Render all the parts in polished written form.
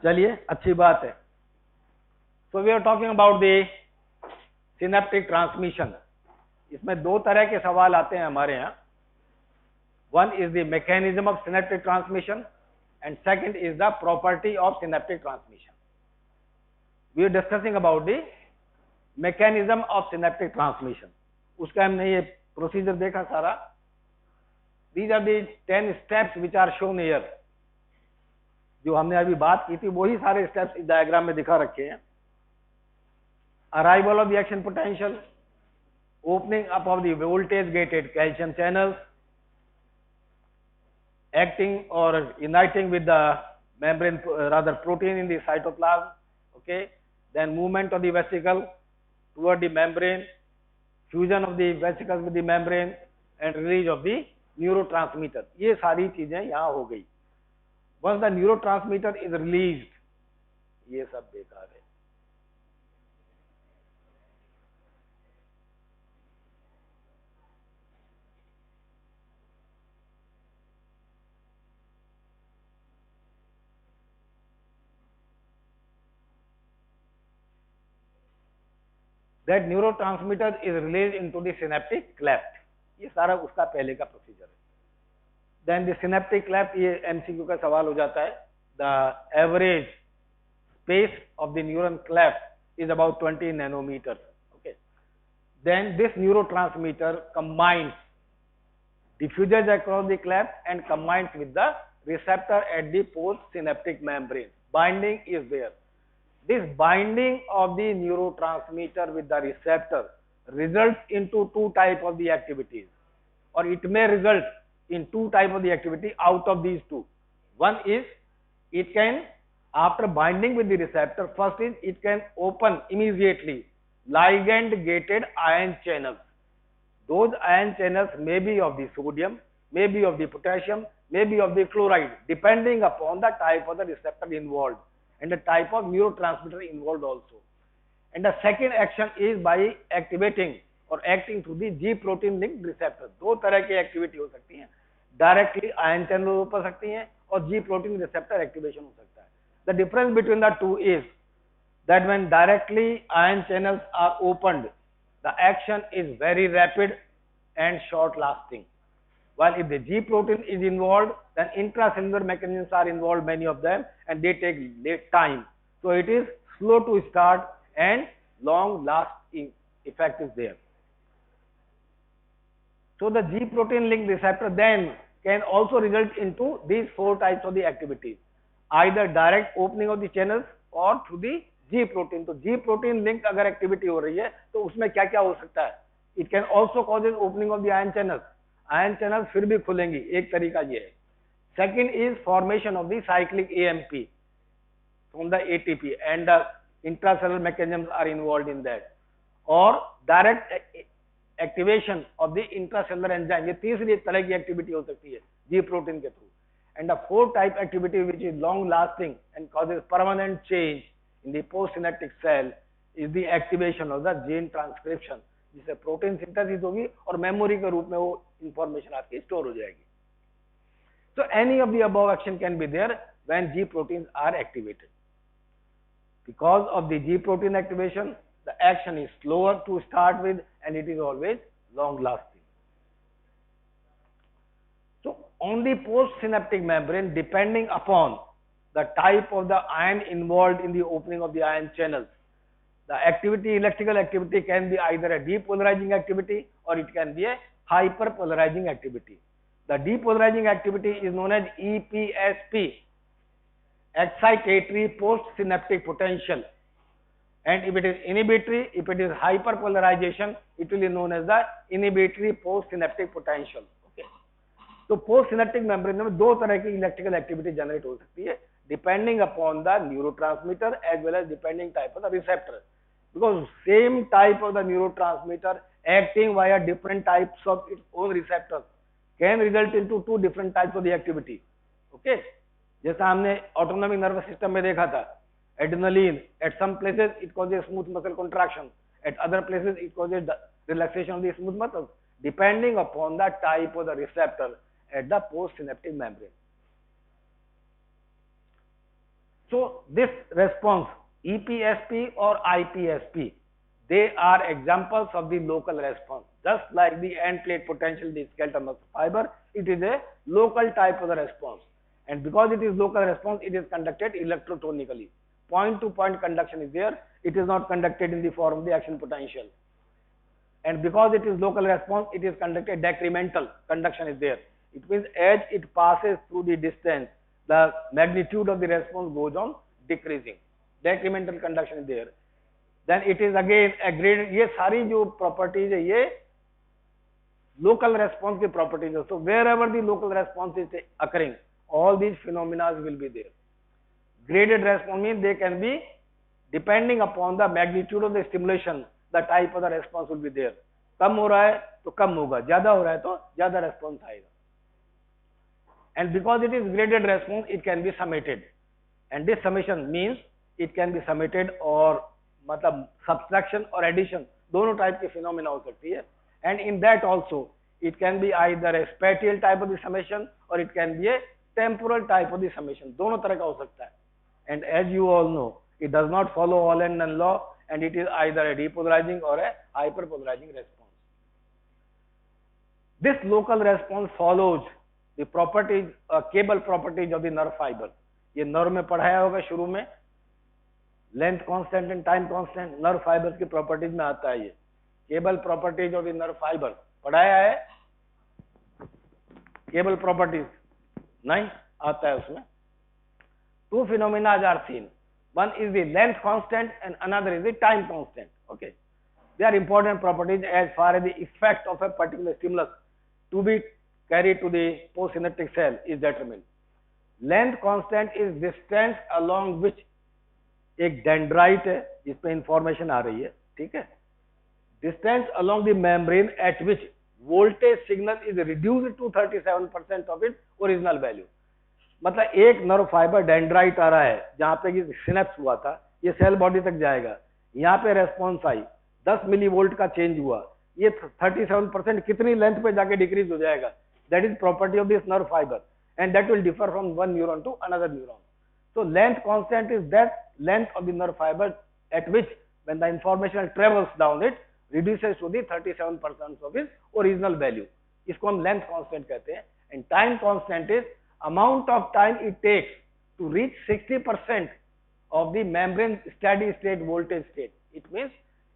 चलिए अच्छी बात है. So we are talking about the synaptic transmission. इसमें दो तरह के सवाल आते हैं हमारे यहाँ. One is the mechanism of synaptic transmission and second is the property of synaptic transmission. We are discussing about the mechanism of synaptic transmission. उसका हमने ये प्रोसीजर देखा सारा. These are the 10 steps which are shown here. जो हमने अभी बात की थी वही सारे स्टेप्स इस डायग्राम में दिखा रखे हैं. Arrival of the action potential, opening up of the voltage gated calcium channels, acting or uniting with the membrane, rather protein in the cytoplasm, okay, then movement of the vesicle toward the membrane, fusion of the vesicles with the membrane and release of the neurotransmitter. ये सारी चीजें यहाँ हो गई. Once the neurotransmitter is released, ये सब बेकार है. That neurotransmitter is released into the synaptic cleft. ये सारा उसका पहले का प्रोसीजर है. Then the synaptic cleft, ये MCQ का सवाल हो जाता है. The average space of the neuron cleft is about 20 nanometers. Okay. Then this neurotransmitter combines, diffuses across the cleft and combines with the receptor at the postsynaptic membrane. Binding is there. This binding of the neurotransmitter with the receptor results into two types of the activities, or it may result in two types of the activity out of these two. One is, it can, after binding with the receptor, first is it can open immediately ligand gated ion channels. Those ion channels may be of the sodium, may be of the potassium, may be of the chloride, depending upon the type of the receptor involved and the type of neurotransmitter involved also. And the second action is by activating or acting through the G protein linked receptor. दो तरह की activity हो सकती है. Directly ion channel हो सकती हैं और G protein receptor activation हो सकता है. The difference between the two is that when directly ion channels are opened, the action is very rapid and short lasting. While if the G protein is involved, then intracellular mechanisms are involved, many of them, and they take late time. So it is slow to start and long lasting effect is there. So the G protein linked receptor then can also result into these four types of the activities, either direct opening of the channels or through the G protein. तो G protein linked अगर activity हो रही है तो उसमें क्या क्या हो सकता है? It can also causes opening of the ion channels. Ion channel फिर भी खुलेंगी, एक तरीका ये है. Second is formation of the cyclic AMP from the ATP and the intracellular mechanisms are involved in that, और direct activation of the intracellular enzyme. ये तीसरी तरह की एक्टिविटी हो सकती है जी प्रोटीन के through. And the fourth type activity which is long lasting and causes permanent change in the post synaptic cell is the activation of the gene transcription, जिससे protein synthesis होगी और memory के रूप में वो information आपकी store हो जाएगी. So any of the above action can be there when G proteins are activated. Because of the G protein activation, the action is slower to start with and it is always long lasting. So on the postsynaptic membrane, depending upon the type of the ion involved in the opening of the ion channels, the activity, electrical activity can be either a depolarizing activity or it can be a hyperpolarizing activity. The depolarizing activity is known as EPSP, excitatory postsynaptic potential, and if it is inhibitory, if it is hyperpolarization, it will be known as the inhibitory postsynaptic potential. Okay. तो postsynaptic membrane में दो तरह की electrical activity generate हो सकती है, depending upon the neurotransmitter as well as depending type of the receptor. Because same type of the neurotransmitter acting via different types of its own receptors can result into two different types of the activity. Okay, जैसा हमने autonomic nervous system में देखा था, adrenaline at some places it causes smooth muscle contraction, at other places it causes the relaxation of the smooth muscles, depending upon the type of the receptor at the postsynaptic membrane. So this response, EPSP or IPSP, they are examples of the local response. Just like the end plate potential, the skeleton muscle fiber, it is a local type of the response. And because it is local response, it is conducted electrotonically. Point to point conduction is there. It is not conducted in the form of the action potential. And because it is local response, it is conducted decremental conduction is there. It means as it passes through the distance, the magnitude of the response goes on decreasing. Decremental conduction is there. Then it is again a graded. ये सारी जो properties है ये local response की properties है. So wherever the local response is occurring, all these phenomena will be there. Graded response means they can be depending upon the magnitude of the stimulation, the type of the response will be there. कम हो रहा है तो कम होगा, ज्यादा हो रहा है तो ज्यादा response आएगा. And because it is graded response, it can be summated. And this summation means it can be summated or मतलब subtraction or addition, दोनों type के phenomena हो सकती है. And in that also, it can be either a spatial type of the summation or it can be a temporal type of the summation. दोनों तरह का हो सकता है. And as you all know, it does not follow all and none law, and it is either a depolarizing or a hyperpolarizing response. This local response follows the properties, cable properties of the nerve fiber. ये nerve में पढ़ाया होगा शुरू में, length constant and time constant, nerve fibers की properties में आता है ये. Cable properties of the nerve fiber पढ़ाया है, cable properties नहीं आता है उसमें. Two phenomena are seen. One is the length constant and another is the time constant. Okay, they are important properties as far as the effect of a particular stimulus to be carried to the postsynaptic cell is determined. Length constant is distance along which एक dendrite है जिसपे information आ रही है, ठीक है. Distance along the membrane at which voltage signal is reduced to 37% of its original value. मतलब एक nerve fibre dendrite आ रहा है जहां पे ये सिनेप्स हुआ था, ये सेल बॉडी तक जाएगा, यहाँ पे रेस्पॉन्स आई 10 मिलीवोल्ट का चेंज हुआ, ये 37% कितनी लेंथ पे जाके डिक्रीज हो जाएगा. That is property of this nerve fibre and that will differ from one neuron to another neuron. So length constant is that length of the nerve fiber at which when the information travels down it reduces to the 37% of its original value. इसको हम length constant कहते हैं. And time constant is amount of time it takes to reach 60% of the membrane steady state voltage state. It means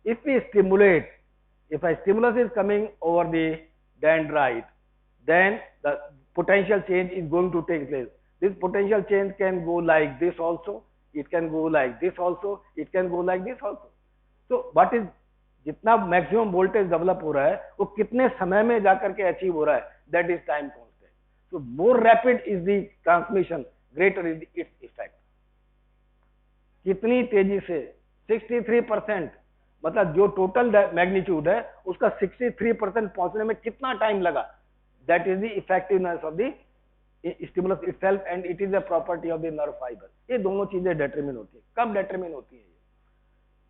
if we stimulate, if a stimulus is coming over the dendrite, then the potential change is going to take place. This potential change can go like this also, it can go like this also, it can go like this also. So what is जितना maximum voltage develop हो रहा है वो कितने समय में जाकर के अचीव हो रहा है, that is time constant. So more rapid is the transmission, greater is its effect. कितनी तेजी से 63%, मतलब जो टोटल मैग्नीट्यूड है उसका 63% पहुंचने में कितना टाइम लगा, that is the effectiveness of the stimulus itself and it is a property of the nerve fibre. ये दोनों चीजें डिटरमिन होती है. कब डिटरमिन होती है?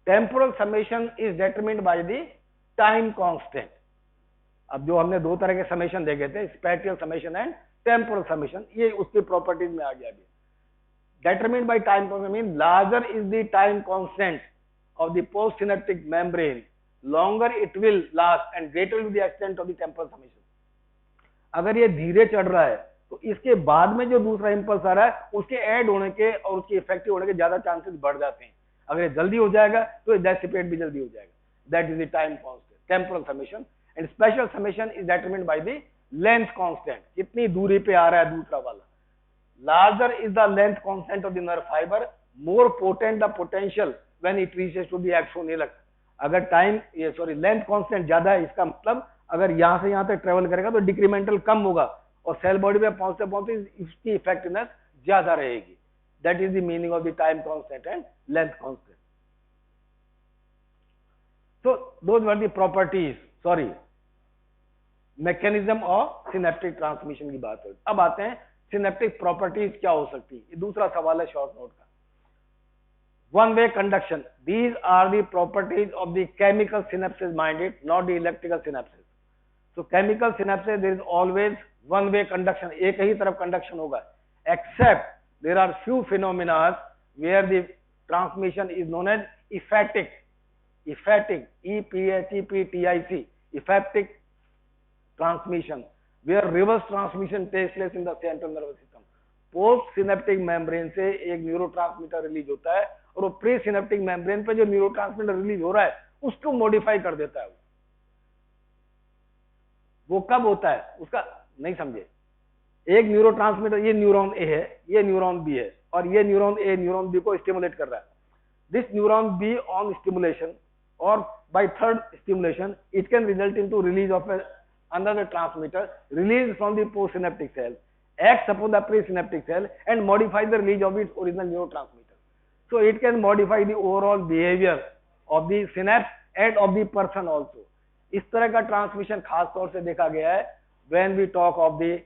Temporal summation is determined by the time constant. अब जो हमने दो तरह के समेशन देखे थे, spatial summation and temporal summation, ये उसकी प्रॉपर्टीज में आ गया. अभी determined by time constant mean larger is the time constant of the post synaptic membrane, longer it will last and greater will be the extent of the temporal summation. अगर ये धीरे चढ़ रहा है तो इसके बाद में जो दूसरा इंपल्स आ रहा है उसके ऐड होने के और उसके इफेक्टिव होने के ज्यादा चांसेस बढ़ जाते हैं. अगर ये जल्दी हो जाएगा तो डेसिपेट भी जल्दी हो जाएगा. That is the time constant, temporal summation. And spatial summation is determined by the length constant, कितनी दूरी पे आ रहा है दूसरा वाला. Larger is the length constant of the nerve fibre, more potent the potential when it reaches to the axon hillock. अगर time length constant ज्यादा है, इसका मतलब अगर यहां से यहां तक ट्रेवल करेगा तो डिक्रीमेंटल कम होगा और सेल बॉडी में पहुंचते पहुंचते इसकी इफेक्टिवनेस ज्यादा रहेगी. That is the meaning of the time constant and length constant. So those were the properties, mechanism of synaptic transmission की बात है. अब आते हैं synaptic properties क्या हो सकती है. ये दूसरा सवाल है शॉर्ट नोट का. One way conduction. These are the properties of the chemical synapses minded, not the electrical synapses. So chemical synapses there is always one way conduction, एक ही तरफ conduction होगा, except there are few phenomena where the transmission is known as emphatic, EPHEPTIC, emphatic transmission, where reverse transmission takes place in the central nervous system. Post synaptic membrane से एक neurotransmitter release होता है और वो pre synaptic membrane पे जो neurotransmitter release हो रहा है उसको मॉडिफाई कर देता है। वो कब होता है उसका नहीं समझे। एक न्यूरोट्रांसमीटर, ये न्यूरॉन ए है, ये न्यूरॉन बी है, और ये न्यूरॉन ए न्यूरॉन बी को स्टिमुलेट कर रहा है। This neuron be on stimulation or by third stimulation, it can result into release of another transmitter released from the postsynaptic cell, acts upon the presynaptic cell and modify the release of its original neurotransmitter. So it can modify the overall behavior of the synapse and of the person also. इस तरह का transmission खास तौर से देखा गया है when we talk of the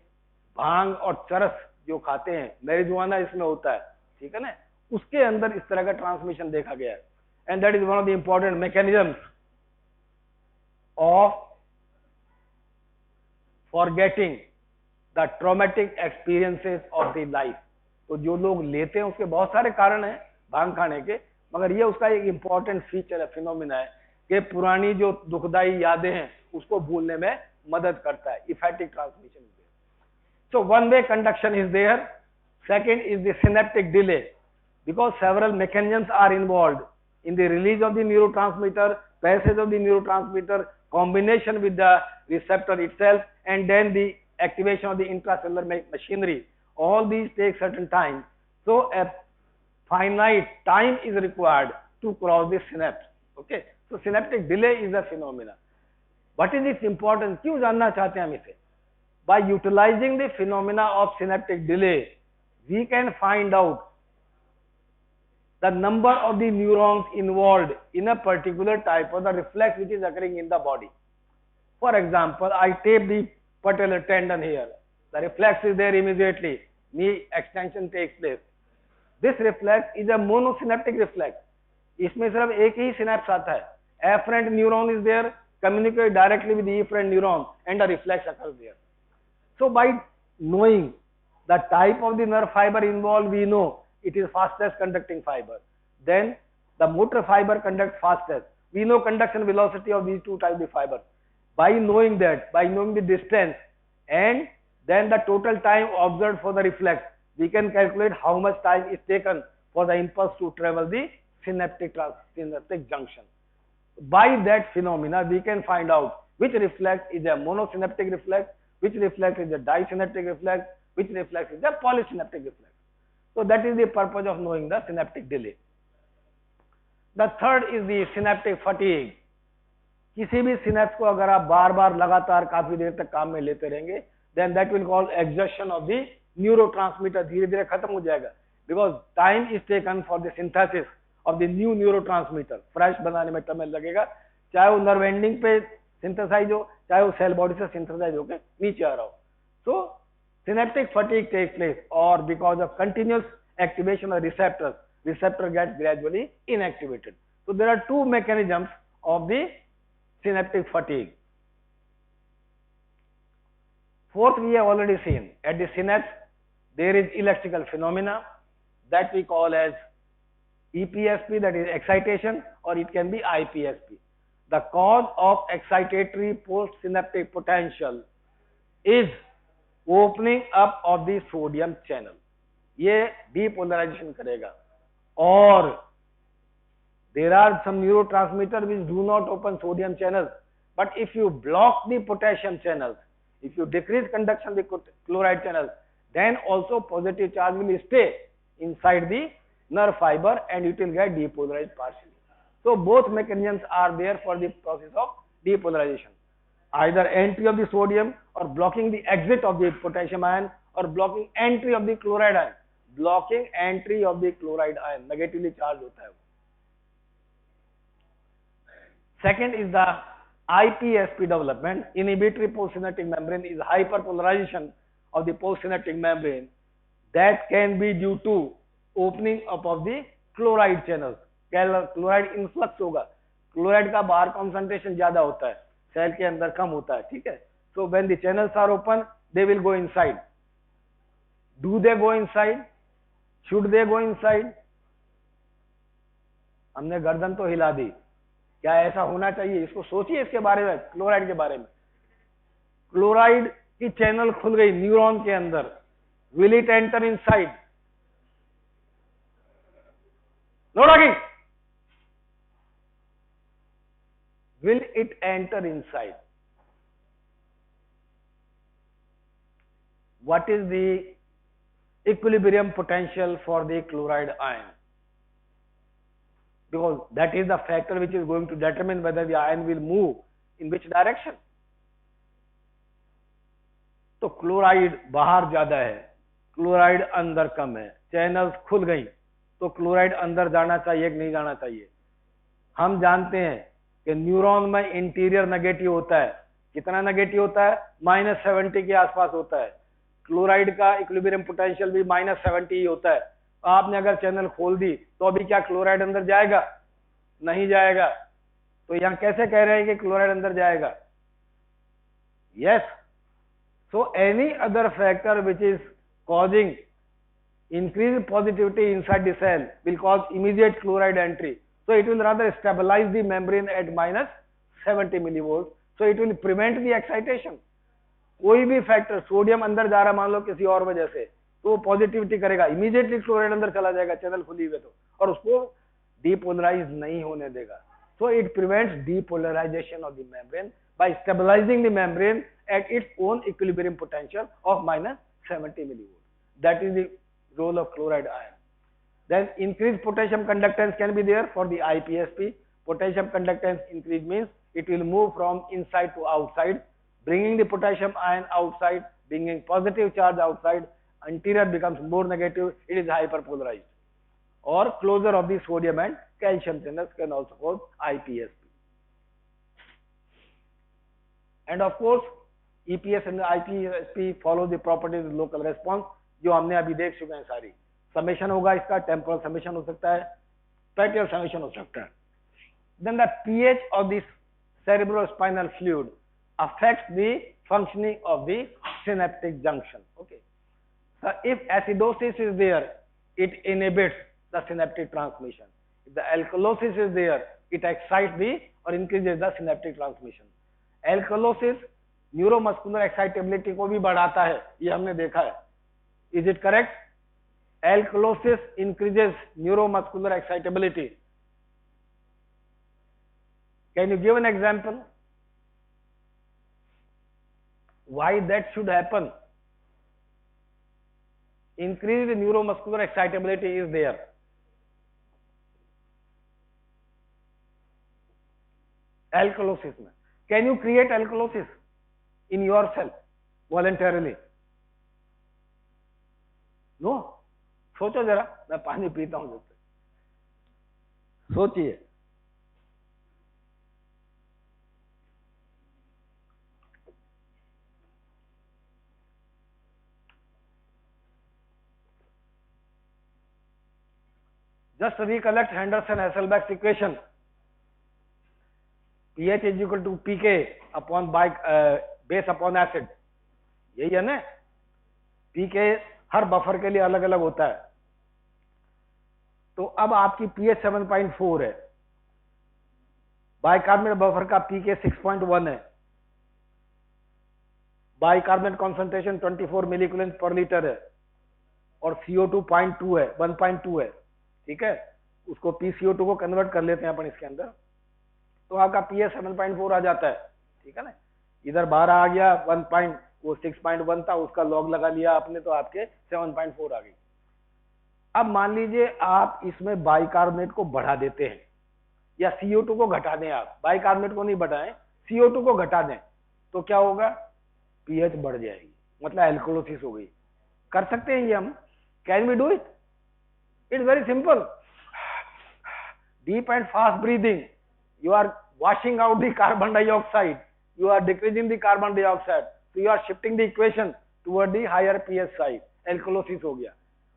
भांग और चरस जो खाते हैं, मैरिजुआना इसमें होता है, ठीक है ना, उसके अंदर इस तरह का ट्रांसमिशन देखा गया है। And that is one of the important mechanisms of forgetting the traumatic experiences of the life. तो जो लोग लेते हैं उसके बहुत सारे कारण हैं भांग खाने के, मगर ये उसका एक important फीचर है, फिनोमिना है कि पुरानी जो दुखदाई यादें हैं उसको भूलने में मदद करता है। Emphatic transmission is there. So one way conduction is there. Second is the synaptic delay, because several mechanisms are involved in the release of the neurotransmitter, passage of the neurotransmitter, combination with the receptor itself, and then the activation of the intracellular machinery. All these take certain time. So a finite time is required to cross the synapse. Okay. So synaptic delay is a phenomena. What is its importance? क्यों जानना चाहते हैं हम इसे? By utilizing the phenomena of synaptic delay, we can find out the number of the neurons involved in a particular type of the reflex which is occurring in the body. For example, I tape the patellar tendon here. The reflex is there immediately. Knee extension takes place. This reflex is a monosynaptic reflex. इसमें सिर्फ एक ही synapse आता है. Afferent neuron is there, communicate directly with the efferent neuron, and the reflex occurs there. So by knowing the type of the nerve fiber involved, we know it is fastest conducting fiber. Then the motor fiber conducts fastest. We know conduction velocity of these two types of fibers. By knowing that, by knowing the distance and then the total time observed for the reflex, we can calculate how much time is taken for the impulse to travel the synaptic junction. By that phenomena, we can find out which reflex is a monosynaptic reflex, which reflex is a disynaptic reflex, which reflex is a polysynaptic reflex. So that is the purpose of knowing the synaptic delay. The third is the synaptic fatigue. किसी भी synapse को अगर आप बार बार लगातार काफी देर तक काम में लेते रहेंगे, then that will cause exhaustion of the neurotransmitter. धीरे धीरे खत्म हो जाएगा, because time is taken for the synthesis of the new neurotransmitter. Fresh बनाने में समय लगेगा, चाहे वो नर्व एंडिंग पे सिंथेसाइज हो, चाहे वो सेल बॉडी से सिंथेसाइज होकर नीचे आ रहा हो. So synaptic fatigue takes place, or because of continuous activation of receptors, receptor gets gradually inactivated. So there are two mechanisms of the synaptic fatigue. Fourth, we have already seen at the synapse there is electrical phenomena that we call as EPSP, that is excitation, or it can be IPSP. The cause of excitatory postsynaptic potential is opening up of the sodium channel. ये depolarization करेगा. और there are some neurotransmitters which do not open sodium channels, but if you block the potassium channels, if you decrease conduction of the chloride channels, then also positive charge will stay inside the nerve fiber and it will get depolarized partially. So both mechanisms are there for the process of depolarization. Either entry of the sodium or blocking the exit of the potassium ion, or blocking entry of the chloride ion. Blocking entry of the chloride ion, negatively charged होता है. Second is the IPSP development. Inhibitory postsynaptic membrane is hyperpolarization of the postsynaptic membrane that can be due to opening up of the chloride channels. Chloride influx होगा, chloride का बाहर concentration ज्यादा होता है, cell के अंदर कम होता है, ठीक है. So when the channels are open, they will go inside. Do they go inside? Should they go inside? हमने गर्दन तो हिला दी, क्या ऐसा होना चाहिए? इसको सोचिए, इसके बारे में, क्लोराइड के बारे में। क्लोराइड की चैनल खुल गई न्यूरॉन के अंदर, will it enter inside? No dogging, will it enter inside? What is the equilibrium potential for the chloride ion? Because that is the factor which is going to determine whether the ion will move in which direction. तो chloride बाहर ज्यादा है, chloride अंदर कम है, channels खुल गई, तो chloride अंदर जाना चाहिए कि नहीं जाना चाहिए? हम जानते हैं कि न्यूरॉन में इंटीरियर नेगेटिव होता है, कितना नेगेटिव होता है? -70 के आसपास होता है। क्लोराइड का इक्विलिब्रियम पोटेंशियल भी -70 ही होता है। आपने अगर चैनल खोल दी तो अभी क्या क्लोराइड अंदर जाएगा? नहीं जाएगा। तो यहां कैसे कह रहे हैं कि क्लोराइड अंदर जाएगा? Yes, so any other factor which is causing increased positivity inside the cell will cause immediate chloride entry. So it will rather stabilize the membrane at -70 millivolts. So it will prevent the excitation. कोई भी factor, sodium अंदर जा रहा मान लो किसी और वजह से, तो वो पॉजिटिविटी करेगा, इमीडिएटली क्लोराइड अंदर चला जाएगा चैनल खुली हुई तो, और उसको डीपोलराइज नहीं होने देगा। So it prevents depolarization of the membrane by stabilizing the membrane at its own equilibrium potential of -70 millivolts. That is the role of chloride ion. Then increased potassium conductance can be there for the IPSP. Potassium conductance increase means it will move from inside to outside, bringing the potassium ion outside, bringing positive charge outside. Interior becomes more negative, it is hyperpolarized. Or closure of the sodium and calcium channels can also cause IPSP. And of course, EPS and IPSP follow the properties of local response, जो हमने अभी देख चुके हैं सारी। Summation होगा इसका, temporal summation हो सकता है, स्पैटियल समेशन हो सकता है। Then the pH of this cerebrospinal fluid affects the functioning of the synaptic junction. Okay. So if acidosis is there, it inhibits the synaptic transmission. If the alkalosis is there, it excites the or increases the synaptic transmission. Alkalosis neuromuscular excitability को भी बढ़ाता है, ये हमने देखा है। Is it correct? Alkalosis increases neuromuscular excitability. Can you give an example? Why that should happen? Increased neuromuscular excitability is there. Alkalosis में. Can you create alkalosis in yourself voluntarily? No, सोचो जरा, मैं पानी पीता हूं जब तक, सोचिए। Just recollect Henderson-Hasselbalch equation. pH is equal to pK upon base upon acid. यही है ना? pK हर बफर के लिए अलग अलग होता है। तो अब आपकी pH 7.4 है, बाइकार्बोनेट बफर का pK 6.1 है, बाइकार्बोनेट कॉन्सेंट्रेशन 24 मिलीकूलेंट पर लीटर है, और CO2 0.2 है, 1.2 है, ठीक है। उसको PCO2 को कन्वर्ट कर लेते हैं अपन इसके अंदर, तो आपका pH 7.4 आ जाता है, ठीक है ना। इधर बाहर आ गया 1. वो 6.1 था, उसका लॉग लगा लिया आपने, तो आपके 7.4 आ गई। अब मान लीजिए आप इसमें बाइकार्बोनेट को बढ़ा देते हैं, या CO2 को घटा दें, आप बाइकार्बोनेट को नहीं बढ़ाएं, CO2 को घटा दें, तो क्या होगा? pH बढ़ जाएगी, मतलब एल्कोलोसिस हो गई। कर सकते हैं ये हम? Can we do it? It's very simple. Deep and fast breathing, you are washing out the carbon dioxide, you are decreasing the carbon dioxide, so you are shifting the equation toward the higher pH side, alkalosis हो गया।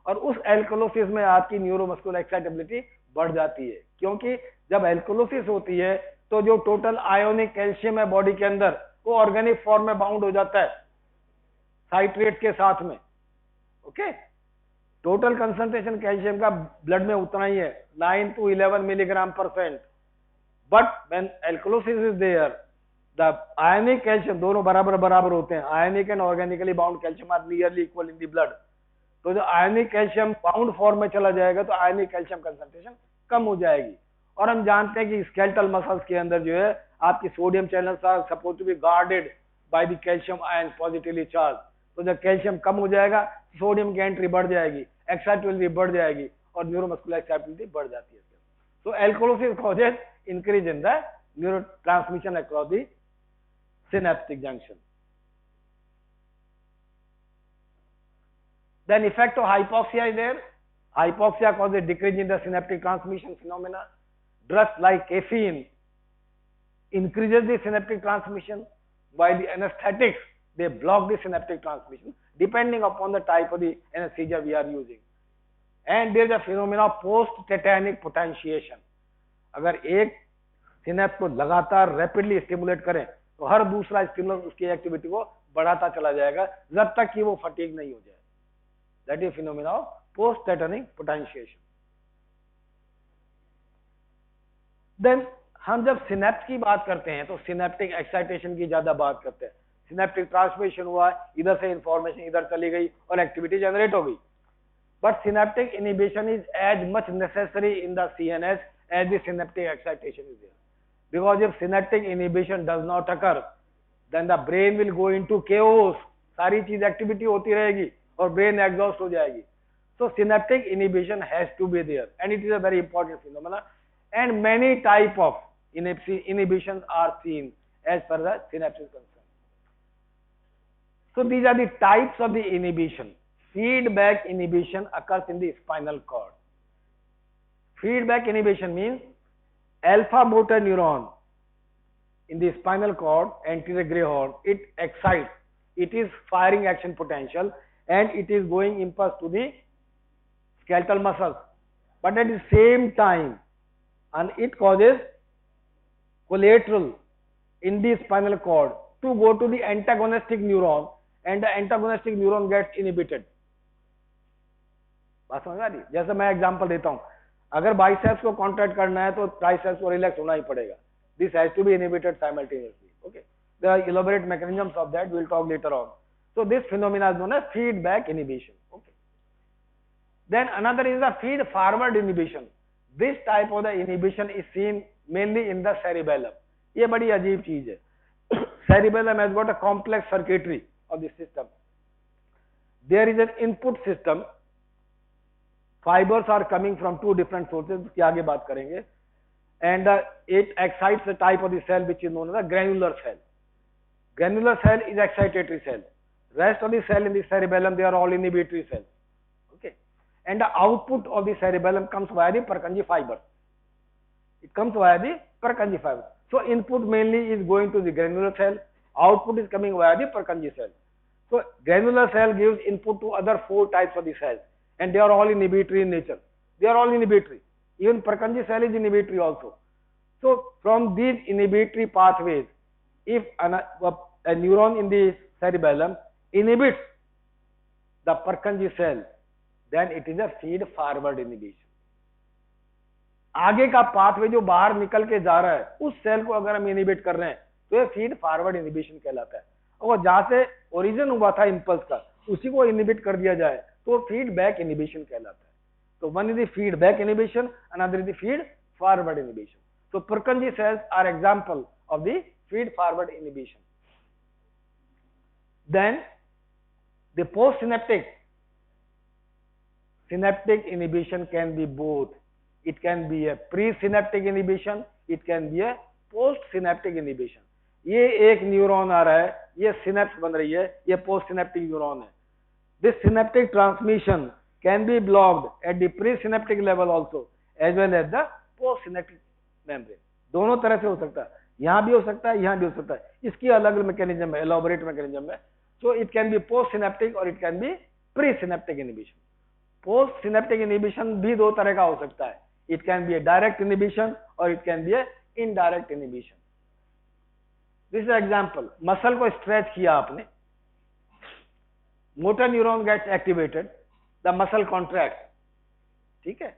और उस alkalosis में आपकी neuromuscular excitability बढ़ जाती है, क्योंकि जब एल्कोलोसिस होती है तो जो टोटल आयोनिक कैल्शियम है बॉडी के अंदर, वो ऑर्गेनिक फॉर्म में बाउंड हो जाता है साइट्रेट के साथ में। ओके, टोटल कंसंट्रेशन कैल्शियम का ब्लड में उतना ही है, 9 to 11 milligram per cent, but when alkalosis is there the ionic calcium, दोनों बराबर बराबर होते हैं, ionic and organically bound calcium are nearly equal in the blood, तो जो आयनिक कैल्शियम बाउंड फॉर्म में चला जाएगा तो आयनिक कैल्शियम कंसंट्रेशन कम हो जाएगी। और हम जानते हैं कि स्केलेटल मसल्स के अंदर जो है आपकी sodium channels are suppose to be guarded by the calcium ion positively charge, तो जब कैल्शियम कम हो जाएगा सोडियम की एंट्री बढ़ जाएगी, एक्साइटेबिलिटी बढ़ जाएगी और न्यूरोमस्कुलर एक्साइटेबिलिटी बढ़ जाती है। So alkalosis causes increase in the neurotransmission across the synaptic junction. Then effect of hypoxia is there. Hypoxia causes decrease in the synaptic transmission phenomena. Drugs like caffeine increases the synaptic transmission, while the anesthetics, they block the synaptic transmission depending upon the type of the anesthesia we are using. And there is a phenomena of post-tetanic potentiation. अगर एक synapse को लगातार rapidly stimulate करें तो हर दूसरा stimulus उसकी activity को बढ़ाता चला जाएगा जब तक कि वो फटीग नहीं हो जाए। That is phenomena of post-tetanic potentiation. देन हम जब सिनेप्स की बात करते हैं तो सिनेप्टिक एक्साइटेशन की ज्यादा बात करते हैं। सिनेप्टिक ट्रांसमिशन हुआ, इधर से इंफॉर्मेशन इधर चली गई और एक्टिविटी जनरेट हो गई। But synaptic inhibition is as much necessary in the CNS as the synaptic excitation is there. Because if synaptic inhibition does not occur, then the brain will go into chaos. सारी चीज activity होती रहेगी और brain exhaust हो जाएगी। So synaptic inhibition has to be there, and it is a very important phenomena. And many type of inhibitions are seen as per the synapse is concerned. So these are the types of the inhibition. Feedback inhibition occurs in the spinal cord. Feedback inhibition means alpha motor neuron in the spinal cord, anterior gray horn, it excites, it is firing action potential and it is going impulse to the skeletal muscles, but at the same time, and it causes collateral in the spinal cord to go to the antagonistic neuron, and the antagonistic neuron gets inhibited. बात समझ आ रही? जैसे मैं example देता हूं, अगर biceps को contract करना है तो ट्राइसेप्स को रिलैक्स होना ही पड़ेगा. This has to be inhibited simultaneously. Okay, there are elaborate mechanisms of that, we will talk later on. So this phenomena is known as feedback inhibition. Okay. Then another is the feed forward inhibition. This type of the inhibition is seen mainly in the cerebellum. ये बड़ी अजीब चीज है. Cerebellum has got a complex circuitry of the system. There is an input system. Fibers are coming from two different sources, की आगे बात करेंगे, and it excites the type of the cell which is known as a granular cell. Granular cell is excitatory cell. Rest of the cell in the cerebellum, they are all inhibitory cells. Okay, and the output of the cerebellum comes via the Purkinje fiber. It comes via the Purkinje fiber. So input mainly is going to the granular cell, output is coming via the Purkinje cell. So granular cell gives input to other four types of the cells, and they are all inhibitory in nature. They are all inhibitory. Even Purkinje cell is inhibitory also. So from these inhibitory pathways, if a neuron in the cerebellum inhibits the Purkinje cell, then it is a feed forward inhibition. आगे का pathway जो बाहर निकल के जा रहा है, उस सेल को अगर हम इनहिबिट कर रहे हैं तो ये फीड फॉरवर्ड इनहिबिशन कहलाता है. और जहां से ओरिजिन हुआ था इंपल्स का, उसी को इनहिबिट कर दिया जाए तो फीडबैक इनहिबिशन कहलाता है. तो one is the feedback inhibition, another is the feed forward inhibition. So Purkinje cells are example of the feed forward inhibition. Then the postsynaptic inhibition can be both. It can be a presynaptic inhibition, it can be a postsynaptic inhibition. ये एक neuron आ रहा है, ये synapse बन रही है, ये postsynaptic neuron है. This synaptic transmission can be blocked at the presynaptic level also as well as the postsynaptic membrane. दोनों तरह से हो सकता है, यहां भी हो सकता है, यहां भी हो सकता है. इसकी अलग अलग मैकेनिज्म है, एलॉबरेट मैकेनिज्म है. So it can be postsynaptic or it can be presynaptic inhibition. Postsynaptic inhibition भी दो तरह का हो सकता है. It can be a direct inhibition or it can be a indirect inhibition. This is an example. Muscle को stretch किया आपने, motor neuron gets activated, the muscle contracts. ठीक है?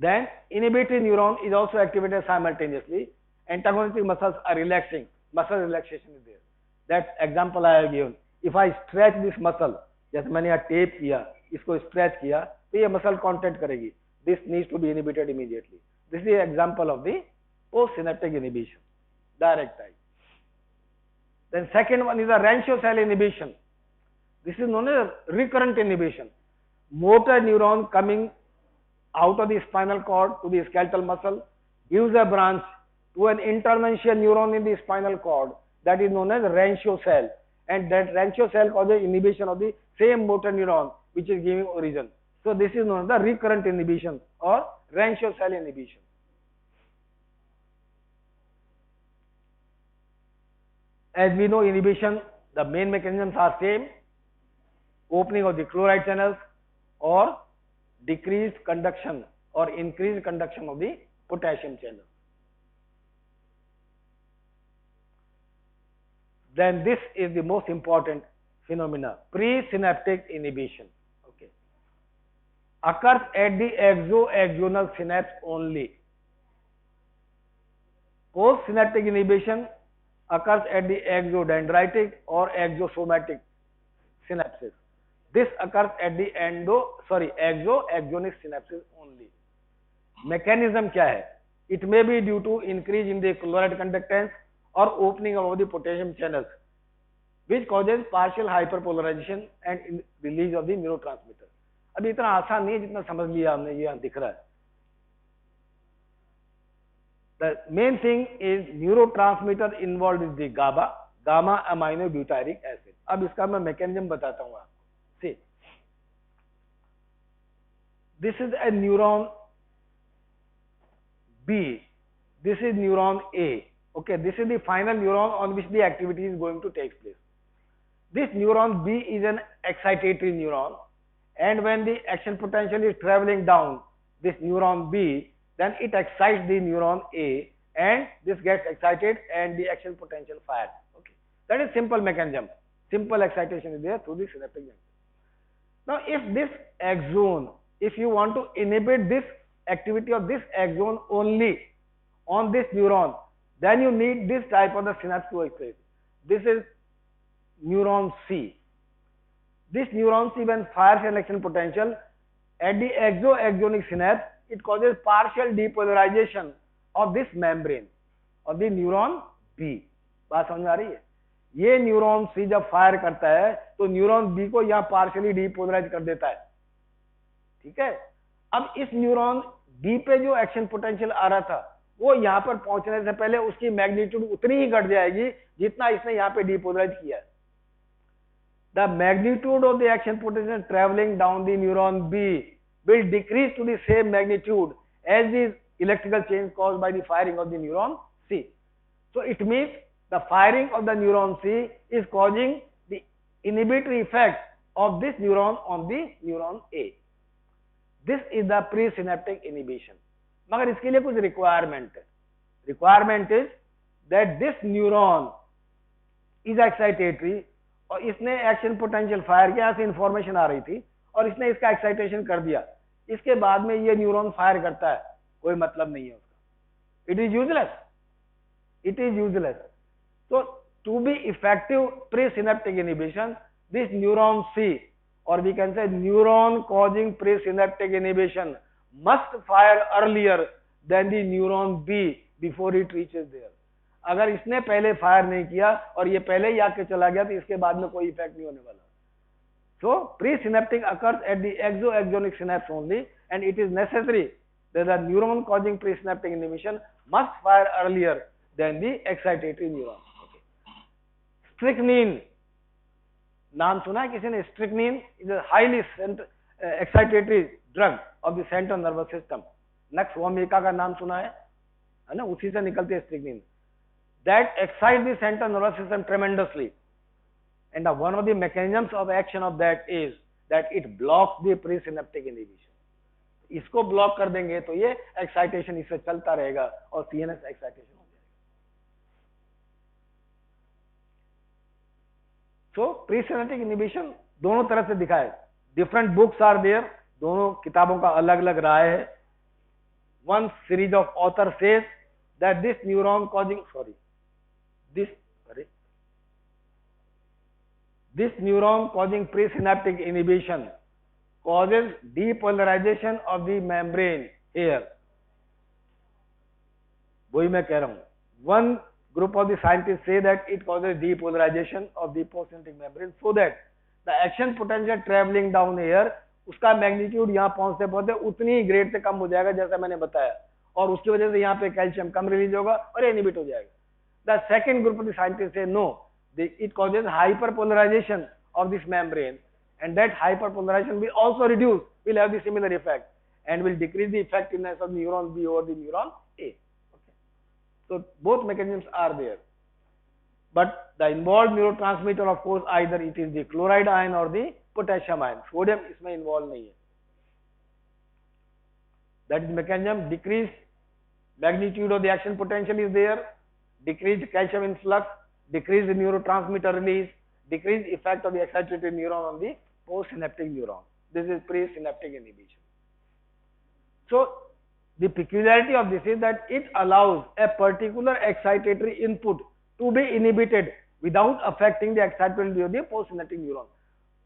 Then inhibitory neuron is also activated simultaneously. Antagonistic muscles are relaxing. Muscle relaxation is there. That example I have given. If I stretch this muscle, जैसे मैंने यहाँ tape किया, इसको stretch किया, तो ये मसल कॉन्ट्रैक्ट करेगी. This needs to be inhibited immediately. This is an example of the postsynaptic inhibition, direct type. Then second one is a Rancho cell inhibition. This is known as recurrent inhibition. Motor neuron coming out of the spinal cord to the skeletal muscle gives a branch to an intervention neuron in the spinal cord that is known as Rancho cell, and that Rancho cell causes inhibition of the same motor neuron which is giving origin. So this is known as the recurrent inhibition or Rancho cell inhibition. As we know, inhibition, the main mechanisms are same: opening of the chloride channels or decreased conduction or increased conduction of the potassium channel. Then this is the most important phenomena, presynaptic inhibition. Okay, occurs at the axonal synapse only. Postsynaptic inhibition occurs at the exodendritic or exosomatic synapses. This occurs at the axonic synapses only. Mechanism क्या है? It may be due to increase in the chloride conductance or opening of the potassium channels, which causes partial hyperpolarization and release of the neurotransmitter. अभी इतना आसान नहीं है जितना समझ लिया हमने, ये यहाँ दिख रहा है. The main thing is neurotransmitter involved is the gamma aminobutyric acid. अब इसका मैं mechanism बताता हूँ आपको. See, this is a neuron B, this is neuron A. Okay, this is the final neuron on which the activity is going to take place. This neuron B is an excitatory neuron, and when the action potential is traveling down this neuron B, then it excites the neuron A, and this gets excited and the action potential fires. Okay, that is simple mechanism. Simple excitation is there through the synaptic junction. Now, if this axon, if you want to inhibit this activity of this axon only on this neuron, then you need this type of the synapse to excite. This is neuron C. This neuron C, when fires an action potential at the exoaxonic synapse, it causes partial depolarization of this membrane of the neuron B. बात समझ आ रही है? ये neuron सी जब fire करता है तो neuron B को यहाँ पार्शियली डीपोलराइज कर देता है. ठीक है? अब इस न्यूरॉन बी पे जो एक्शन पोटेंशियल आ रहा था वो यहाँ पर पहुंचने से पहले उसकी मैग्नीट्यूड उतनी ही घट जाएगी जितना इसने यहाँ पे डीपोलराइज किया है. The magnitude of the action potential travelling down the neuron be will decrease to the same magnitude as the electrical change caused by the firing of the neuron C. So it means the firing of the neuron C is causing the inhibitory effect of this neuron on the neuron A. This is the presynaptic inhibition. मगर इसके लिए कुछ requirement है. Requirement is that this neuron is excitatory और इसने action potential fire किया, यहाँ से information आ रही थी और इसने इसका excitation कर दिया. इसके बाद में ये न्यूरॉन फायर करता है, कोई मतलब नहीं है उसका. It is useless. It is useless. So to be effective presynaptic inhibition, this neuron C, or we can say neuron causing presynaptic inhibition, must fire earlier than the neuron B before it reaches there. अगर इसने पहले fire नहीं किया और ये पहले ही आके चला गया तो इसके बाद में कोई इफेक्ट नहीं होने वाला. So presynaptic occurs at the exoaxonic synapse only, and it is necessary that the neuron causing presynaptic inhibition must fire earlier than the excitatory neuron. Okay. Strychnine, नाम सुना है किसी ने? Strychnine is a highly excitatory drug of the central nervous system. Nux vomica का नाम सुना है ना? उसी से निकलती है strychnine. That excites the central nervous system tremendously. And one of the mechanisms of action of that is that it blocks the presynaptic inhibition. इसको ब्लॉक कर देंगे तो ये एक्साइटेशन इससे चलता रहेगा और सीएनएस एक्साइटेशन हो जाएगा. सो प्रीसिनेप्टिक इनहिबिशन दोनों तरह से दिखा है. डिफरेंट बुक्स आर देयर, दोनों किताबों का अलग अलग राय है. One series of author says that this neuron causing this neuron causing presynaptic inhibition causes depolarization of the membrane here. वही मैं कह रहा हूं. One group of the scientists say that it causes depolarization of the postsynaptic membrane so that the action potential traveling down here, उसका magnitude यहाँ पहुंचते पहुंचते उतनी ही ग्रेड से कम हो जाएगा जैसा मैंने बताया, और उसकी वजह से यहाँ पे कैल्शियम कम रिलीज होगा और इनहिबिट हो जाएगा. The second group of the scientist से no, it causes hyperpolarization of this membrane, and that hyperpolarization will also reduce, will have the similar effect, and will decrease the effectiveness of neuron B over the neuron A. Okay. So both mechanisms are there, but the involved neurotransmitter, of course, either it is the chloride ion or the potassium ion. Sodium इसमें involved नहीं है. That is mechanism. Decreased magnitude of the action potential is there, decreased calcium influx, decrease the neurotransmitter release, decrease effect of the excitatory neuron on the postsynaptic neuron. This is presynaptic inhibition. So the peculiarity of this is that it allows a particular excitatory input to be inhibited without affecting the excitability of the postsynaptic neuron.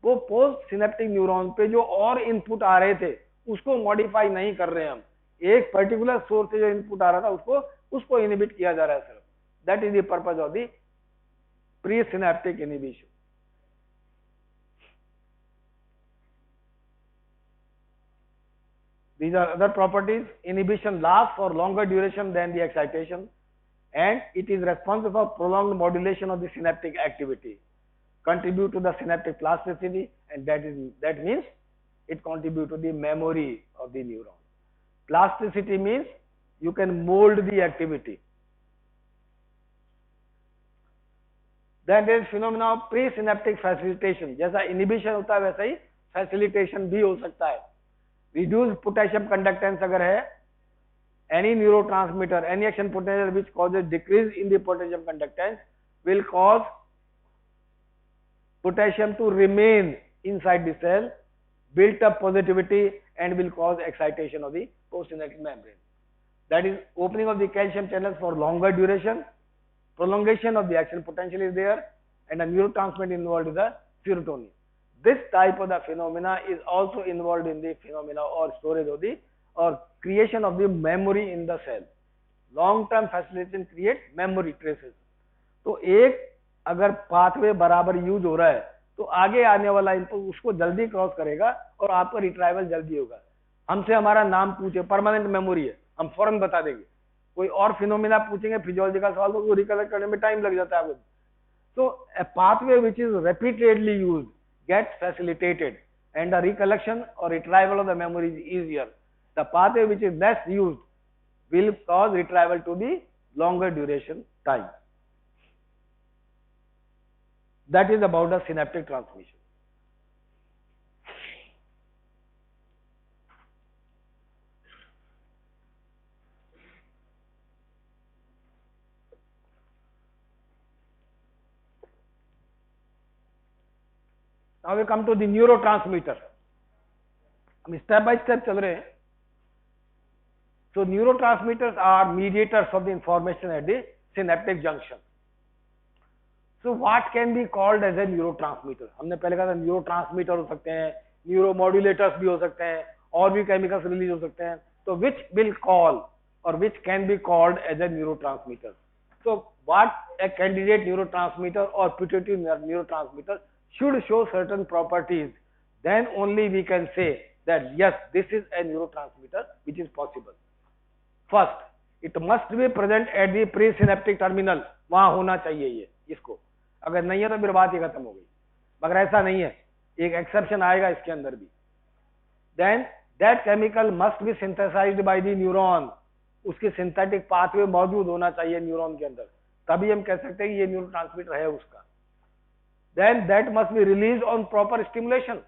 वो postsynaptic neuron पे जो और input आ रहे थे उसको modify नहीं कर रहे हैं हम, एक पर्टिकुलर सोर्स से जो इनपुट आ रहा था उसको इनहिबिट किया जा रहा है सिर्फ. That is the purpose of the presynaptic inhibition. These are other properties. Inhibition lasts for longer duration than the excitation, and it is responsible for prolonged modulation of the synaptic activity, contribute to the synaptic plasticity, and that means it contributes to the memory of the neuron. Plasticity means you can mold the activity. Then there is phenomena of presynaptic facilitation. जैसा inhibition होता है वैसा ही facilitation भी हो सकता है. Reduced potassium conductance अगर है, any neurotransmitter, any action potential which causes decrease in the potassium conductance will cause potassium to remain inside the cell, build up positivity, and will cause excitation of the postsynaptic membrane. That is opening of the calcium channels for longer duration. Prolongation of the action potential is there, and a neurotransmitter involved is the serotonin. This type of the phenomena is also involved in the phenomena or storage of the or creation of the memory in the cell. Long term facilitation creates memory traces. तो एक अगर pathway बराबर use हो रहा है तो आगे आने वाला इनपुट उसको जल्दी क्रॉस करेगा और आपका रिट्राइवल जल्दी होगा. हमसे हमारा नाम पूछे, परमानेंट मेमोरी है, हम फौरन बता देंगे. कोई और फिनोमिना पूछेंगे फिजियोलॉजिकल सवाल तो वो रिकलेक्ट करने में टाइम लग जाता है आपको. So a pathway which is repeatedly used gets facilitated, and the recollection or retrieval of the memory is easier. The pathway which is less used will cause retrieval to the longer duration time. That is about the synaptic transmission. Now we come to the neurotransmitter. हम step by step चल रहे हैं. So neurotransmitters are mediators of the information at the synaptic junction. So what can be called as a neurotransmitter? हमने पहले कहा था neurotransmitter हो सकते हैं, न्यूरोमॉड्यूलेटर्स भी हो सकते हैं, और भी केमिकल्स रिलीज हो सकते हैं. तो which will call or which can be called as a neurotransmitter? So what a candidate neurotransmitter or putative neurotransmitter should show certain properties, then only we can say that yes, this is a neurotransmitter which is possible. First, it must be present at the presynaptic terminal. वहां होना चाहिए ये इसको. अगर नहीं है तो फिर बात ही खत्म हो गई. मगर ऐसा नहीं है, एक एक्सेप्शन आएगा इसके अंदर भी. Then that chemical must be synthesized by the neuron. उसकी सिंथेटिक पाथवे मौजूद होना चाहिए न्यूरॉन के अंदर, तभी हम कह सकते हैं कि ये न्यूरोट्रांसमीटर है उसका. Then that must be released on proper stimulation.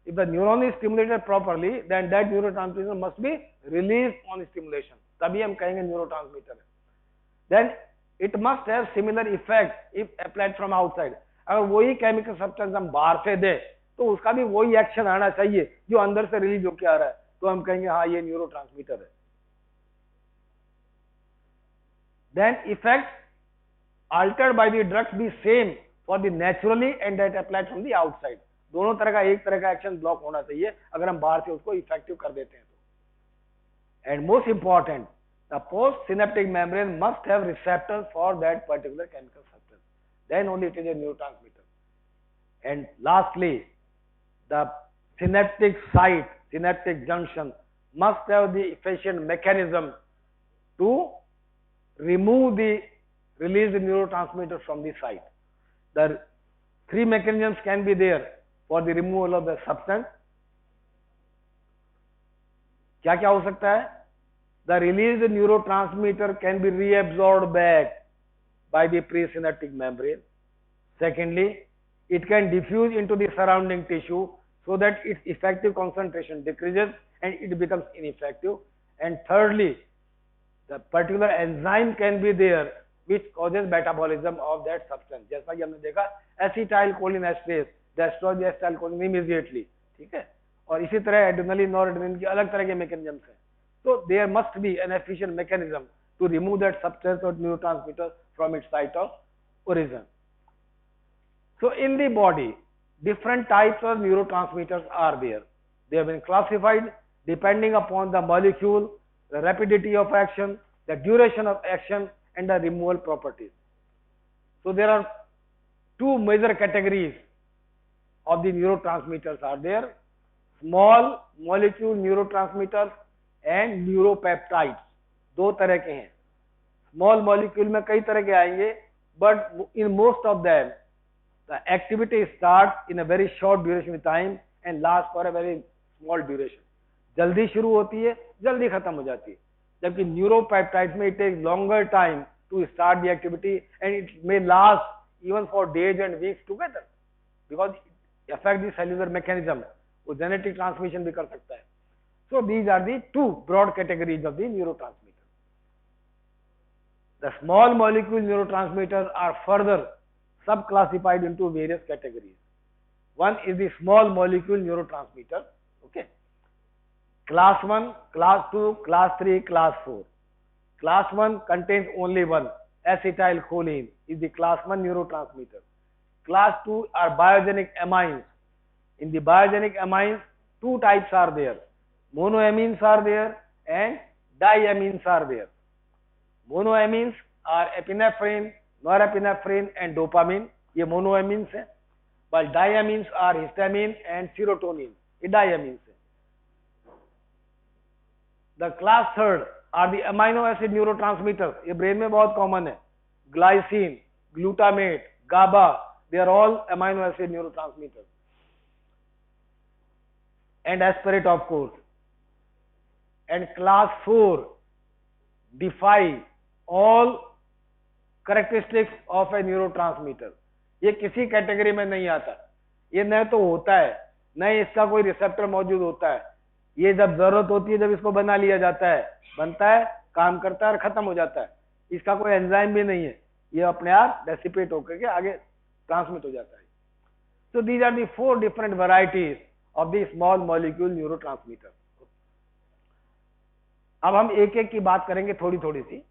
If the neuron is stimulated properly, then that neurotransmitter must be released on stimulation. तभी हम कहेंगे neurotransmitter है. Then it must have similar effect if applied from outside. अगर वही chemical substance हम बाहर से दे तो उसका भी वही एक्शन आना चाहिए जो अंदर से रिलीज होकर आ रहा है, तो हम कहेंगे हाँ ये न्यूरोट्रांसमीटर है। Then effect altered by the drugs be same for the naturally and that applied from the outside। दोनों तरह का एक तरह का एक्शन ब्लॉक होना चाहिए अगर हम बाहर से उसको इफेक्टिव कर देते हैं तो। And most important, the post synaptic membrane must have receptors for that particular chemical substance, then only it is a neurotransmitter. And lastly, the synaptic site, synaptic junction must have the efficient mechanism to remove the release the neurotransmitter from the site. The three mechanisms can be there for the removal of the substance. क्या क्या हो सकता है? The released neurotransmitter can be reabsorbed back by the presynaptic membrane. Secondly, it can diffuse into the surrounding tissue so that its effective concentration decreases and it becomes ineffective. And thirdly, the particular enzyme can be there which causes metabolism of that substance। जैसा कि हमने देखा acetylcholine एस्ट्रेस destroy the acetylcholine immediately, ठीक है। और इसी तरह adrenaline नॉरएड्रेनलिन की अलग तरह के मैकेनिज्म्स हैं। तो there must be an efficient mechanism to remove that substance और neurotransmitter from its site of origin. So in the body, different types of neurotransmitters are there. They have been classified depending upon the molecule, the rapidity of action, the duration of action, and the removal properties. So there are two major categories of the neurotransmitters are there: small molecule neurotransmitters and neuropeptides। दो तरह के हैं। Small molecule में कई तरह के आएंगे, but in most of them the activity starts in a very short duration of time and lasts for a very small duration। जल्दी शुरू होती है, जल्दी खत्म हो जाती है। जबकि न्यूरोपेप्टाइड्स में it takes longer time to start the activity and it may last even for days and weeks together because it affects the cellular mechanism। वो genetic transmission भी कर सकता है। So these are the two broad categories of the neurotransmitter। The small molecule neurotransmitters are further subclassified into various categories। One is the small molecule neurotransmitter, okay, class 1, class 2, class 3, class 4। Class 1 contains only one, acetylcholine is the class 1 neurotransmitter। Class 2 are biogenic amines। In the biogenic amines, two types are there, monoamines are there and diamines are there। Monoamines are epinephrine, norepinephrine and dopamine, ये monoamines हैं, while diamines are histamine and serotonin, ये diamines हैं। The class 3rd are the amino acid neurotransmitters, ये brain में बहुत common है, glycine, glutamate, GABA, they are all amino acid neurotransmitters, and aspirate of course। And class 4 defy all characteristics of a neurotransmitter। ये किसी category में नहीं आता, ये न तो होता है न इसका कोई रिसेप्टर मौजूद होता है। ये जब जरूरत होती है, जब इसको बना लिया जाता है, बनता है, काम करता है और खत्म हो जाता है। इसका कोई एंजाइम भी नहीं है, ये अपने आप डेसिपेट होकर के आगे ट्रांसमिट हो जाता है। So these are the 4 different varieties of the small molecule neurotransmitter। अब हम एक एक की बात करेंगे थोड़ी थोड़ी सी।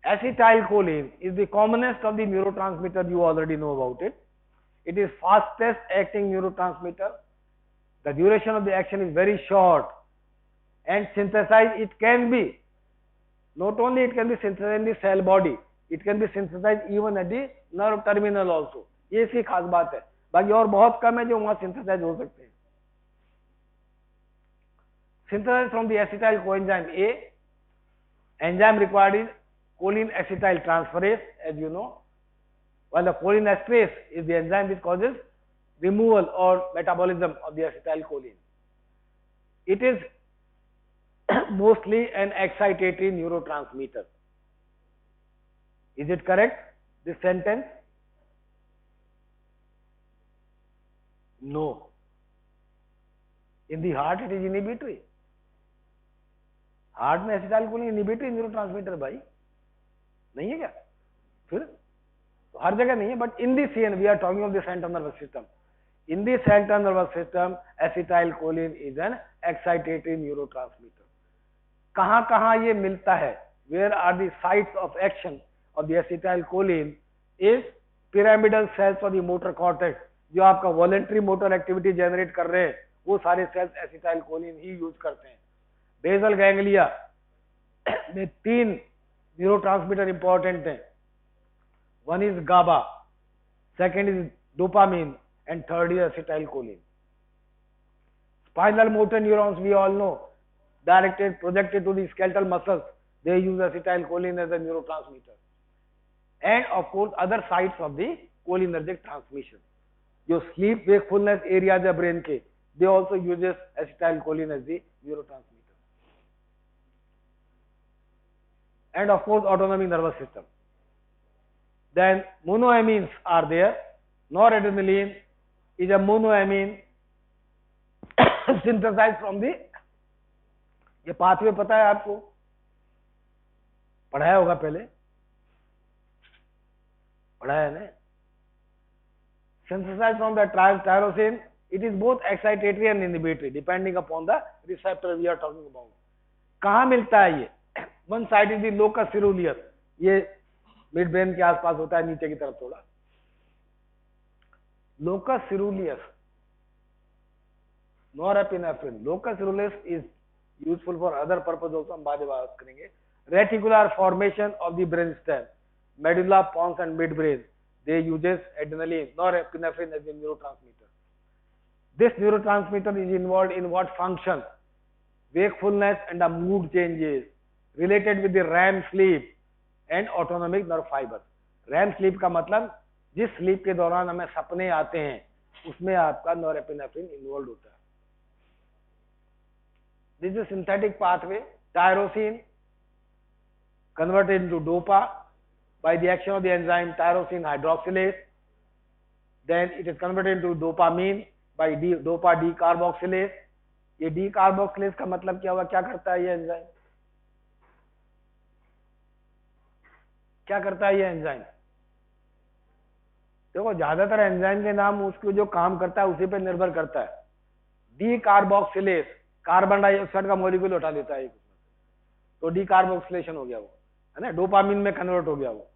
Acetylcholine is the commonest of the neurotransmitter, you already know about it। It is fastest acting neurotransmitter। The duration of the action is very short and synthesized, it can be, not only it can be synthesized in the cell body, it can be synthesized even at the nerve terminal also। ये इसकी खास बात है, बाकी और बहुत कम है जो वहां सिंथेसाइज हो सकते हैं। Synthesized from the acetyl coenzyme A, enzyme required is choline acetyl transferase, as you know, while the choline esterase is the enzyme which causes removal or metabolism of the acetylcholine। It is mostly an excitatory neurotransmitter। Is it correct, this sentence? No। In the heart it is inhibitory। Heart में acetylcholine inhibitory neurotransmitter भाई नहीं है क्या? फिर तो हर जगह नहीं है, but in the CN we are talking of the central nervous system. In the central nervous system, acetylcholine is an excitatory neurotransmitter. कहाँ कहाँ ये मिलता है? Where are the sites of action of the acetylcholine? Is pyramidal cells of the motor cortex, जो आपका voluntary motor activity generate कर रहे हैं, वो सारे सेल्स एसिटाइलकोलिन ही यूज करते हैं. बेसल गैंग्लिया में 3 न्यूरोट्रांसमीटर इंपॉर्टेंट हैं. One is GABA, second is dopamine, and third is acetylcholine. Spinal motor neurons, we all know, projected to the skeletal muscles, they use acetylcholine as a neurotransmitter. And of course, other sites of the cholinergic transmission. जो sleep wakefulness areas है brain के, they also uses acetylcholine as the neurotransmitter. And of course, autonomic nervous system. Then monoamines are there. Noradrenaline is a monoamine synthesized from the, ये pathway पता है आपको, पढ़ाया होगा पहले, पढ़ाया है, synthesized from the tyrosine. It is both excitatory and inhibitory depending upon the receptor we are talking about. कहाँ मिलता है ये? One side is the locus ceruleus, ये मिड ब्रेन के आसपास होता है, नीचे की तरफ थोड़ा. Locus ceruleus, norepinephrine. Locus ceruleus is useful for other purpose also, हम बाद में बात करेंगे. Reticular formation of the brainstem, medulla, pons and midbrain, they uses adrenaline, norepinephrine as a neurotransmitter. This neurotransmitter is involved in what function? Wakefulness and the mood changes related with the REM sleep and autonomic nerve fibers. REM sleep का मतलब जिस sleep के दौरान हमें सपने आते हैं, उसमें आपका नॉरेपिनेफ्रिन इन्वॉल्व होता है. This is synthetic pathway. Tyrosine converted into dopa by the action of the enzyme tyrosine hydroxylase. Then it is converted into dopamine by dopa decarboxylase. ये decarboxylase का मतलब क्या हुआ? क्या करता है ये एंजाइम? क्या करता है ये एंजाइम? देखो, ज्यादातर एंजाइम के नाम उसको जो काम करता है उसी पे निर्भर करता है. डीकार्बोक्सिलेज, कार्बन डाइऑक्साइड का मॉलिक्यूल उठा लेता है, तो डीकार्बोक्सिलेशन हो गया वो, है ना, डोपामिन में कन्वर्ट हो गया वो.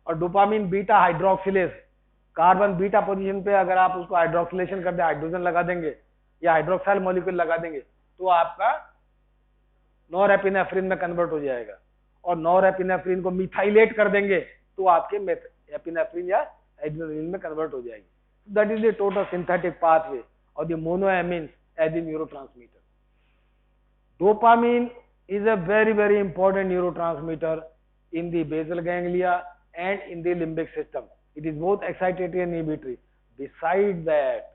और dopamine beta hydroxylase, carbon beta position पे अगर आप उसको हाइड्रोक्सिलेशन कर दे, हाइड्रोजन लगा देंगे या हाइड्रोक्साइल मॉलिक्यूल लगा देंगे, तो आपका नॉरएपिनेफ्रिन में कन्वर्ट हो जाएगा. और नॉरएपिनेफ्रिन को मिथाइलेट कर देंगे तो आपके एपिनेफ्रिन या adrenaline में कन्वर्ट हो जाएगी. That is the total synthetic pathway of the monoamines as the neurotransmitter. Dopamine is a very very important neurotransmitter in the basal ganglia and in the limbic system. It is both excitatory and inhibitory. Besides that,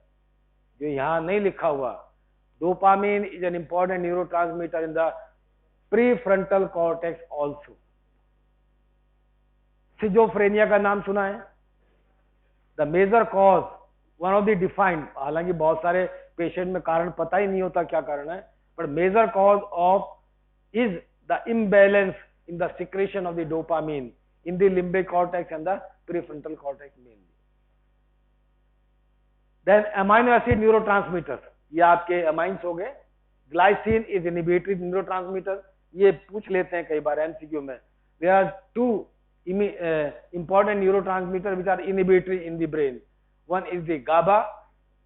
जो यहाँ नहीं लिखा हुआ, dopamine is an important neurotransmitter in the prefrontal cortex also. Schizophrenia का नाम सुना है? The major cause, one of the defined, हालांकि बहुत सारे पेशेंट में कारण पता ही नहीं होता क्या कारण है, but major cause of is the imbalance in the secretion of the dopamine in the limbic cortex and the prefrontal cortex mainly. Then amino acid neurotransmitters, ये आपके amines हो गए. Glycine is inhibitory neurotransmitter, ये पूछ लेते हैं कई बार MCQ में. There are two important neurotransmitters which are inhibitory in the brain. One is the GABA,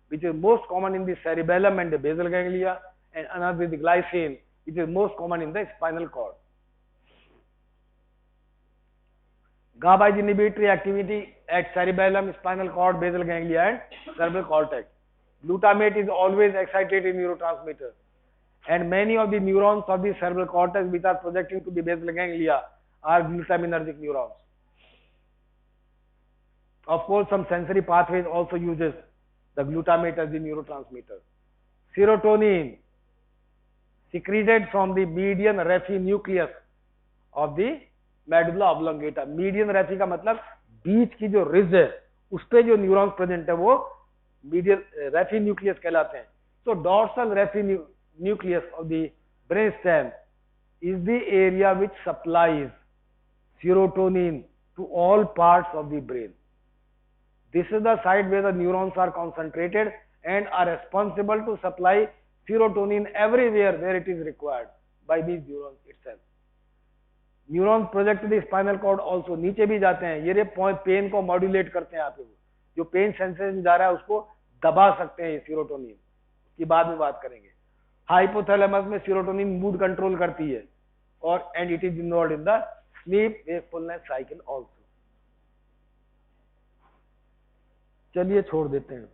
which is most common in the cerebellum and the basal ganglia, and another is the glycine, which is most common in the spinal cord. GABA is inhibitory activity at cerebellum, spinal cord, basal ganglia and cerebral cortex. Glutamate is always excitatory neurotransmitter, and many of the neurons of the cerebral cortex which are projecting to the basal ganglia are glutaminergic neurons. Of course, some sensory pathways also uses the glutamate as the neurotransmitter. Serotonin secreted from the median raphe nucleus of the medulla oblongata. Median raphe का मतलब बीच की जो ridge है उस पे जो neurons present है वो median raphe nucleus कहलाते हैं. So dorsal raphe nucleus of the brainstem is the area which supplies serotonin to all parts of the brain. This is the site where the neurons are concentrated and are responsible to supply serotonin everywhere where it is required by these neurons itself. Neurons project the spinal cord also, नीचे भी जाते हैं, ये pen को modulate करते हैं आपके, जो पेन सेंसेशन जा रहा है उसको दबा सकते हैं ये सीरोटोनिन, उसकी बाद में बात करेंगे। हाइपोथैलेमस में सीरोटोनिन मूड कंट्रोल करती है और and it is involve in the sleep wakefulness cycle also. चलिए छोड़ देते हैं।